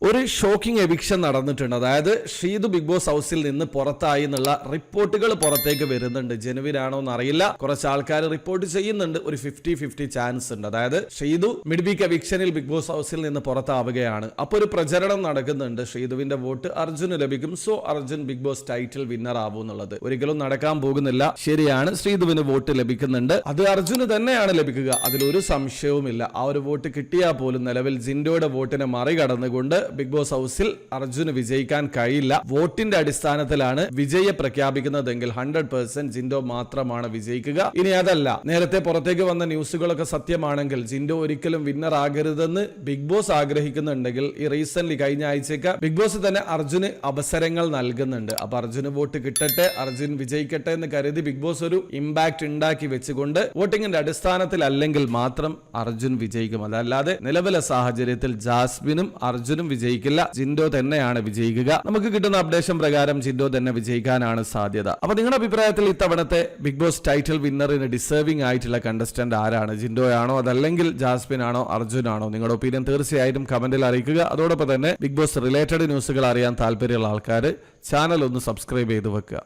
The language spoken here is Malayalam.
ഒരു ഷോക്കിംഗ് എവിക്ഷൻ നടന്നിട്ടുണ്ട്. അതായത് ഷീതു ബിഗ് ബോസ് ഹൗസിൽ നിന്ന് പുറത്തായി എന്നുള്ള റിപ്പോർട്ടുകൾ പുറത്തേക്ക് വരുന്നുണ്ട്. ജനുവിൻ ആണോ എന്നറിയില്ല. കുറച്ച് ആൾക്കാർ റിപ്പോർട്ട് ചെയ്യുന്നുണ്ട്. ഒരു 50-50 ചാൻസ് ഉണ്ട്. അതായത് Sheethu mid week എവിക്ഷനിൽ big boss ഹൗസിൽ നിന്ന് പുറത്താവുകയാണ്. അപ്പൊ ഒരു പ്രചരണം നടക്കുന്നുണ്ട്. ഷീതുവിന്റെ വോട്ട് അർജുന് ലഭിക്കും, so Arjun Bigg Boss title winner ആവും എന്നുള്ളത്. ഒരിക്കലും നടക്കാൻ പോകുന്നില്ല. ശരിയാണ്, ഷീതുവിന് വോട്ട് ലഭിക്കുന്നുണ്ട്. അത് അർജുന് തന്നെയാണ് ലഭിക്കുക, അതിലൊരു സംശയവുമില്ല. ആ ഒരു വോട്ട് കിട്ടിയാൽ പോലും നിലവിൽ ജിൻഡോയുടെ വോട്ടിനെ മറികടന്നുകൊണ്ട് ബിഗ് ബോസ് ഹൗസിൽ അർജുന് വിജയിക്കാൻ കഴിയില്ല. വോട്ടിന്റെ അടിസ്ഥാനത്തിലാണ് വിജയെ പ്രഖ്യാപിക്കുന്നതെങ്കിൽ 100% ജിൻഡോ മാത്രമാണ് വിജയിക്കുക. ഇനി അതല്ല, നേരത്തെ പുറത്തേക്ക് വന്ന ന്യൂസുകളൊക്കെ സത്യമാണെങ്കിൽ ജിൻഡോ ഒരിക്കലും വിന്നർ ആകരുതെന്ന് ബിഗ് ബോസ് ആഗ്രഹിക്കുന്നുണ്ടെങ്കിൽ ഈ റീസെന്റ് കഴിഞ്ഞ ആഴ്ചക്ക് ബിഗ് ബോസ് തന്നെ അർജുന് അവസരങ്ങൾ നൽകുന്നുണ്ട്. അപ്പൊ അർജുന് വോട്ട് കിട്ടട്ടെ, അർജുൻ വിജയിക്കട്ടെ എന്ന് കരുതി ബിഗ് ബോസ് ഒരു ഇമ്പാക്ട് ഉണ്ടാക്കി വെച്ചുകൊണ്ട് വോട്ടിങ്ങിന്റെ അടിസ്ഥാനത്തിൽ അല്ലെങ്കിൽ മാത്രം അർജുൻ വിജയിക്കും. അതല്ലാതെ നിലവിലെ സാഹചര്യത്തിൽ ജാസ്മിനും അർജുനും വിജയിക്കില്ല, ജിൻഡോ തന്നെയാണ് വിജയിക്കുക. നമുക്ക് കിട്ടുന്ന അപ്ഡേഷൻ പ്രകാരം ജിൻഡോ തന്നെ വിജയിക്കാനാണ് സാധ്യത. അപ്പൊ നിങ്ങളുടെ അഭിപ്രായത്തിൽ ഇത്തവണത്തെ ബിഗ് ബോസ് ടൈറ്റിൽ വിന്നറിന് ഡിസേർവിംഗ് ആയിട്ടുള്ള കണ്ടസ്റ്റന്റ് ആരാണ്? ജിൻഡോ ആണോ, അതല്ലെങ്കിൽ ജാസ്മിൻ ആണോ, അർജുൻ ആണോ? നിങ്ങളുടെ ഒപ്പീനിയൻ തീർച്ചയായിട്ടും കമന്റിൽ അറിയിക്കുക. അതോടൊപ്പം തന്നെ ബിഗ് ബോസ് റിലേറ്റഡ് ന്യൂസുകൾ അറിയാൻ താല്പര്യമുള്ള ആൾക്കാർ ചാനൽ ഒന്ന് സബ്സ്ക്രൈബ് ചെയ്ത് വെക്കുക.